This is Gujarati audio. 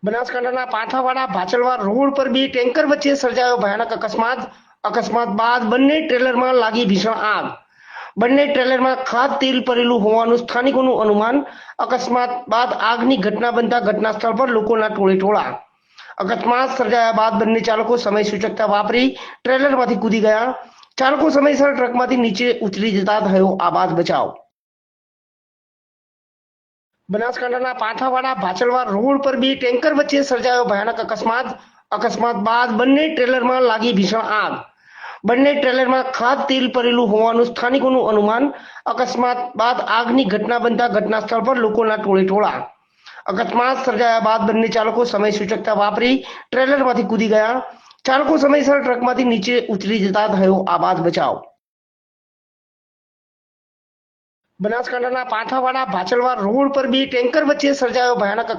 બનાસકાંઠાના પાઠાવાડા ભાચલવા રોડ પર બે ટેન્કર વચ્ચે સર્જાયો ભયાનક અકસ્માત બાદ બંને ટ્રેલરમાં લાગી ભીષણ આગ. બંને ટ્રેલરમાં ખાદ તેલ ભરેલું હોવાનું સ્થાનિકોનું અનુમાન. અકસ્માત બાદ આગની ઘટના બનતા ઘટના સ્થળ પર લોકોના ટોળેટોળા. અકસ્માત સર્જાયા બાદ બંને ચાલકો સમય સૂચકતા વાપરી ટ્રેલરમાંથી કૂદી ગયા. ચાલકો સમયસર ટ્રકમાંથી નીચે ઉતરી જતા થયો આબાદ બચાવ. બનાસકાંઠાના પાઠાવાડા ભાચલવા રોડ પર બે ટેન્કર વચ્ચે સર્જાયો ભયાનક અકસ્માત બાદ બંને ટ્રેલરમાં લાગી ભીષણ આગ. બંને ટ્રેલરમાં ખાદ તેલ ભરેલું હોવાનું સ્થાનિકોનું અનુમાન. અકસ્માત બાદ આગની ઘટના બનતા ઘટના સ્થળ પર લોકોના ટોળેટોળા. અકસ્માત સર્જાયા બાદ બંને ચાલકો સમય સૂચકતા વાપરી ટ્રેલરમાંથી કૂદી ગયા. ચાલકો સમયસર ટ્રકમાંથી નીચે ઉતરી જતા થયો આબાદ બચાવ. બનાસકાંઠાના પાઠાવાડા ભાચલવા રોડ પર બે ટેન્કર વચ્ચે સર્જાયો ભયાનક